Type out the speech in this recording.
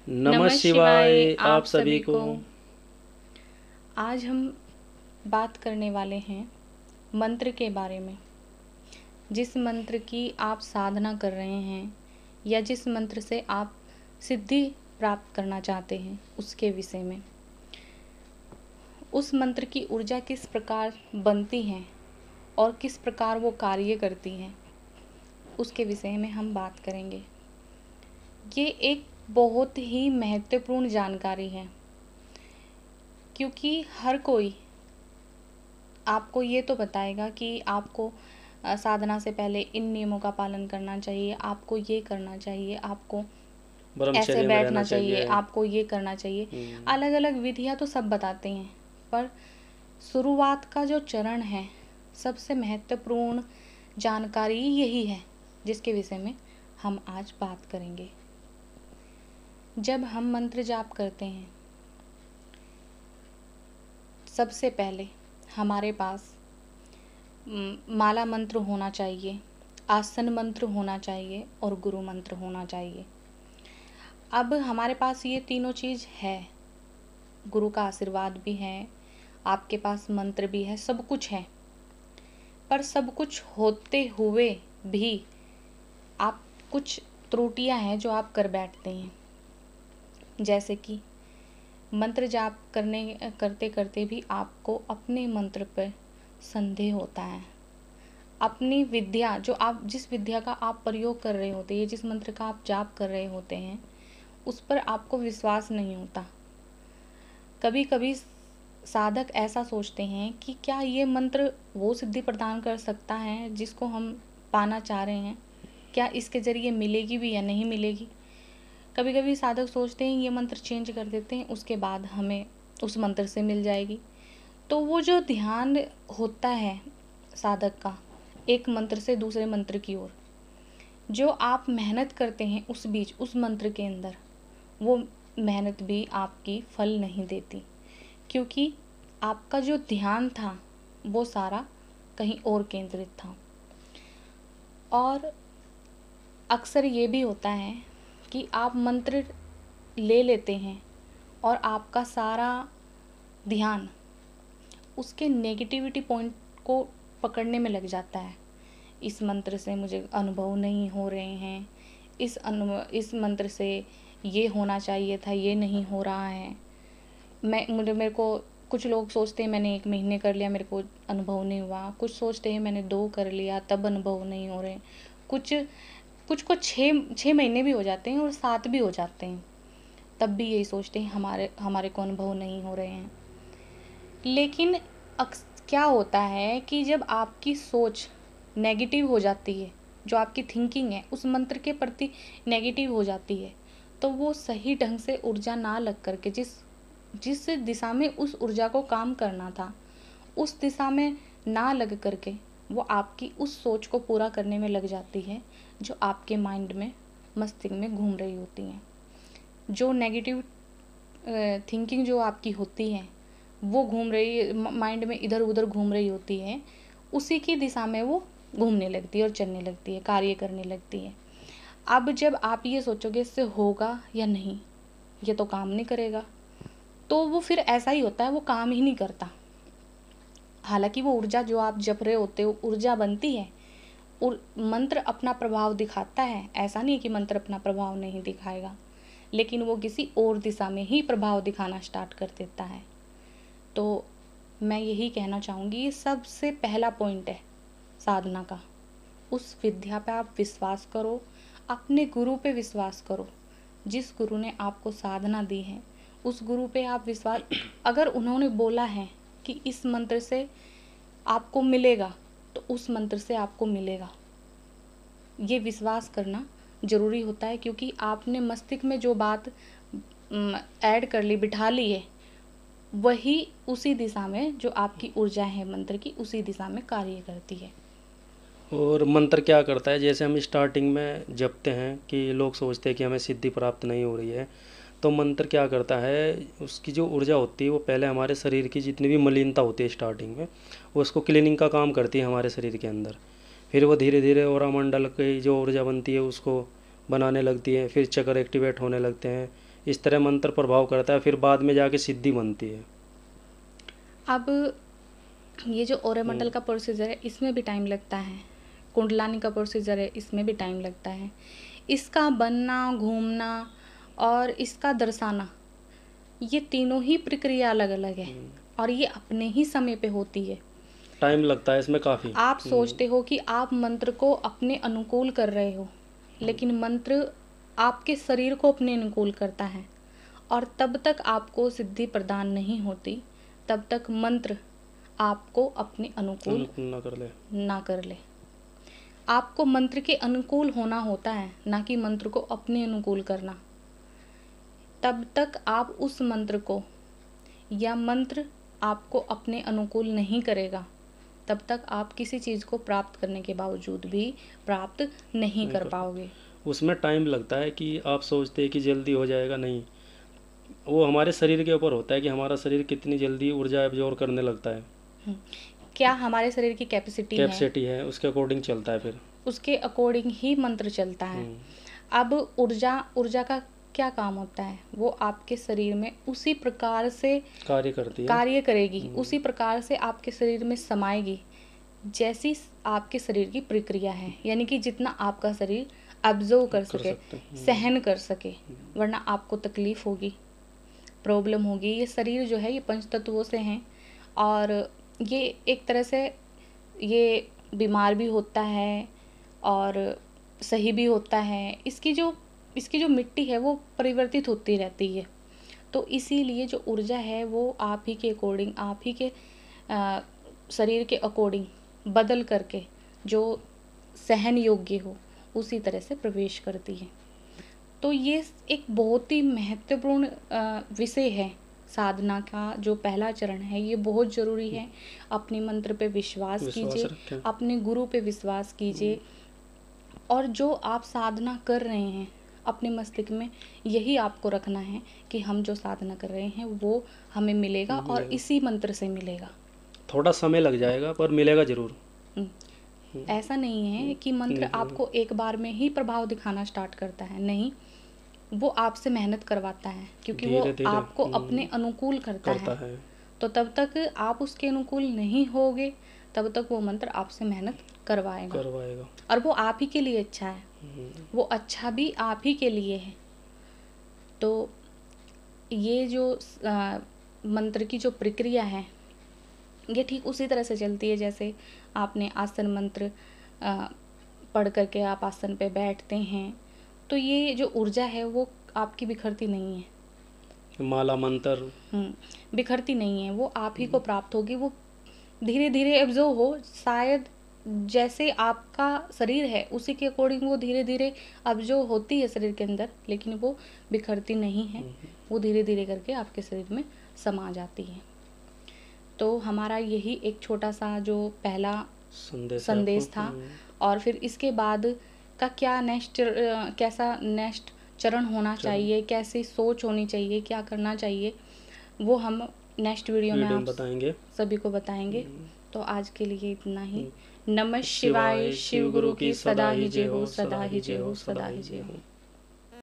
नमः नमः शिवाय शिवाय आप आप सभी सभी को। को। आज हम बात करने वाले हैं मंत्र के बारे में। जिस मंत्र की आप साधना कर रहे हैं या जिस मंत्र से आप सिद्धि प्राप्त करना चाहते हैं उसके विषय में। उस मंत्र की ऊर्जा किस प्रकार बनती है और किस प्रकार वो कार्य करती है उसके विषय में हम बात करेंगे। ये एक बहुत ही महत्वपूर्ण जानकारी है, क्योंकि हर कोई आपको ये तो बताएगा कि आपको साधना से पहले इन नियमों का पालन करना चाहिए, आपको ये करना चाहिए, आपको ऐसे ब्रह्मचर्य में रहना बैठना चाहिए, चाहिए। आपको ये करना चाहिए। हम्म, अलग अलग विधियाँ तो सब बताते हैं, पर शुरुआत का जो चरण है, सबसे महत्वपूर्ण जानकारी यही है जिसके विषय में हम आज बात करेंगे। जब हम मंत्र जाप करते हैं, सबसे पहले हमारे पास माला मंत्र होना चाहिए, आसन मंत्र होना चाहिए और गुरु मंत्र होना चाहिए। अब हमारे पास ये तीनों चीज़ है, गुरु का आशीर्वाद भी है, आपके पास मंत्र भी है, सब कुछ है। पर सब कुछ होते हुए भी आप कुछ त्रुटियां हैं जो आप कर बैठते हैं। जैसे कि मंत्र जाप करते करते भी आपको अपने मंत्र पर संदेह होता है। अपनी विद्या जो आप जिस विद्या का आप प्रयोग कर रहे होते हैं, जिस मंत्र का आप जाप कर रहे होते हैं, उस पर आपको विश्वास नहीं होता। कभी कभी साधक ऐसा सोचते हैं कि क्या ये मंत्र वो सिद्धि प्रदान कर सकता है जिसको हम पाना चाह रहे हैं, क्या इसके ज़रिए मिलेगी भी या नहीं मिलेगी। कभी कभी साधक सोचते हैं ये मंत्र चेंज कर देते हैं, उसके बाद हमें उस मंत्र से मिल जाएगी। तो वो जो ध्यान होता है साधक का एक मंत्र से दूसरे मंत्र की ओर, जो आप मेहनत करते हैं उस बीच उस मंत्र के अंदर, वो मेहनत भी आपकी फल नहीं देती, क्योंकि आपका जो ध्यान था वो सारा कहीं और केंद्रित था। और अक्सर ये भी होता है कि आप मंत्र ले लेते हैं और आपका सारा ध्यान उसके नेगेटिविटी पॉइंट को पकड़ने में लग जाता है। इस मंत्र से मुझे अनुभव नहीं हो रहे हैं, इस मंत्र से ये होना चाहिए था, ये नहीं हो रहा है। मेरे को कुछ लोग सोचते हैं मैंने 1 महीने कर लिया, मेरे को अनुभव नहीं हुआ। कुछ सोचते हैं मैंने 2 कर लिया तब अनुभव नहीं हो रहे। कुछ कुछ को 6 महीने भी हो जाते हैं और 7 भी हो जाते हैं, तब भी यही सोचते हैं हमारे हमारे को अनुभव नहीं हो रहे हैं। लेकिन क्या होता है कि जब आपकी सोच नेगेटिव हो जाती है, जो आपकी थिंकिंग है उस मंत्र के प्रति नेगेटिव हो जाती है, तो वो सही ढंग से ऊर्जा ना लग करके जिस जिस दिशा में उस ऊर्जा को काम करना था उस दिशा में ना लग करके वो आपकी उस सोच को पूरा करने में लग जाती है जो आपके माइंड में, मस्तिष्क में घूम रही होती हैं। जो नेगेटिव थिंकिंग जो आपकी होती है वो घूम रही माइंड में इधर उधर घूम रही होती है, उसी की दिशा में वो घूमने लगती है और चलने लगती है, कार्य करने लगती है। अब जब आप ये सोचोगे इससे होगा या नहीं, ये तो काम नहीं करेगा, तो वो फिर ऐसा ही होता है, वो काम ही नहीं करता। हालांकि वो ऊर्जा जो आप जप रहे होते हो ऊर्जा बनती है और मंत्र अपना प्रभाव दिखाता है, ऐसा नहीं कि मंत्र अपना प्रभाव नहीं दिखाएगा, लेकिन वो किसी और दिशा में ही प्रभाव दिखाना स्टार्ट कर देता है। तो मैं यही कहना चाहूँगी, ये सबसे पहला पॉइंट है साधना का। उस विद्या पे आप विश्वास करो, अपने गुरु पे विश्वास करो। जिस गुरु ने आपको साधना दी है उस गुरु पे आप विश्वास, अगर उन्होंने बोला है कि इस मंत्र से आपको मिलेगा तो उस मंत्र से आपको मिलेगा, ये विश्वास करना ज़रूरी होता है। क्योंकि आपने मस्तिष्क में जो बात ऐड कर ली, बिठा ली है, वही उसी दिशा में जो आपकी ऊर्जा है मंत्र की, उसी दिशा में कार्य करती है। और मंत्र क्या करता है, जैसे हम स्टार्टिंग में जपते हैं कि लोग सोचते हैं कि हमें सिद्धि प्राप्त नहीं हो रही है, तो मंत्र क्या करता है, उसकी जो ऊर्जा होती है वो पहले हमारे शरीर की जितनी भी मलिनता होती है स्टार्टिंग में, वो उसको क्लीनिंग का काम करती है हमारे शरीर के अंदर। फिर वो धीरे धीरे औरा मंडल की जो ऊर्जा बनती है उसको बनाने लगती है, फिर चक्र एक्टिवेट होने लगते हैं, इस तरह मंत्र प्रभाव करता है, फिर बाद में जाके सिद्धि बनती है। अब ये जो ओरेमंडल का प्रोसीजर है इसमें भी टाइम लगता है, कुंडलानी का प्रोसीजर है इसमें भी टाइम लगता है। इसका बनना, घूमना और इसका दर्शाना, ये तीनों ही प्रक्रिया अलग अलग है और ये अपने ही समय पे होती है। टाइम लगता है इसमें काफ़ी। आप सोचते हो कि आप मंत्र को अपने अनुकूल कर रहे हो, लेकिन मंत्र आपके शरीर को अपने अनुकूल करता है और तब तक आपको सिद्धि प्रदान नहीं होती तब तक मंत्र आपको अपने अनुकूल ना कर ले। आपको मंत्र के अनुकूल होना होता है, ना कि मंत्र को अपने अनुकूल करना। तब तक आप उस मंत्र को, या मंत्र आपको अपने अनुकूल नहीं करेगा, तब तक आप किसी चीज़ को प्राप्त करने के बावजूद भी प्राप्त नहीं कर पाओगे। उसमें टाइम लगता है कि आप सोचते हैं कि जल्दी हो जाएगा, नहीं, वो हमारे शरीर के ऊपर होता है कि हमारा शरीर कितनी जल्दी ऊर्जा एब्जॉर्ब करने लगता है। क्या हमारे शरीर की कैपेसिटी है उसके अकॉर्डिंग चलता है, फिर उसके अकॉर्डिंग ही मंत्र चलता है। अब ऊर्जा का क्या काम होता है, वो आपके शरीर में उसी प्रकार से कार्य करेगी, उसी प्रकार से आपके शरीर में समाएगी जैसी आपके शरीर की प्रक्रिया है। यानी कि जितना आपका शरीर अब्जॉर्व कर सके, सहन कर सके, वरना आपको तकलीफ होगी, प्रॉब्लम होगी। ये शरीर जो है ये पंच तत्वों से हैं और ये एक तरह से ये बीमार भी होता है और सही भी होता है। इसकी जो मिट्टी है वो परिवर्तित होती रहती है। तो इसीलिए जो ऊर्जा है वो आप ही के अकॉर्डिंग, आप ही के शरीर के अकॉर्डिंग बदल करके जो सहन योग्य हो उसी तरह से प्रवेश करती है। तो ये एक बहुत ही महत्वपूर्ण विषय है। साधना का जो पहला चरण है ये बहुत ज़रूरी है। अपने मंत्र पे विश्वास कीजिए, अपने गुरु पे विश्वास कीजिए और जो आप साधना कर रहे हैं अपने मस्तिष्क में यही आपको रखना है कि हम जो साधना कर रहे हैं वो हमें मिलेगा और इसी मंत्र से मिलेगा। थोड़ा समय लग जाएगा पर मिलेगा ज़रूर। ऐसा नहीं है कि मंत्र आपको एक बार में ही प्रभाव दिखाना स्टार्ट करता है, नहीं, वो आपसे मेहनत करवाता है क्योंकि वो आपको अपने अनुकूल करता है। तो तब तक आप उसके अनुकूल नहीं होगे तब तक वो मंत्र आपसे मेहनत करवाएगा और वो आप ही के लिए अच्छा है, वो अच्छा भी आप ही के लिए है। तो ये जो मंत्र की जो प्रक्रिया है ये ठीक उसी तरह से चलती है जैसे आपने आसन मंत्र पढ़ करके आप आसन पे बैठते हैं, तो ये जो ऊर्जा है वो आपकी बिखरती नहीं है। माला मंत्र बिखरती नहीं है, वो आप ही को प्राप्त होगी। वो धीरे धीरे एब्जॉर्ब हो, शायद जैसे आपका शरीर है उसी के अकॉर्डिंग वो धीरे धीरे एब्जॉर्ब होती है शरीर के अंदर, लेकिन वो बिखरती नहीं है, वो धीरे धीरे करके आपके शरीर में समा जाती है। तो हमारा यही एक छोटा सा जो पहला संदेश था और फिर इसके बाद का क्या कैसा नेक्स्ट चरण होना चाहिए, कैसी सोच होनी चाहिए, क्या करना चाहिए, वो हम नेक्स्ट वीडियो में आप बताएंगे, सभी को बताएंगे। तो आज के लिए इतना ही। नमः शिवाय। शिव गुरु की सदा ही जय हो, सदा ही जय हो, सदा ही जय हो।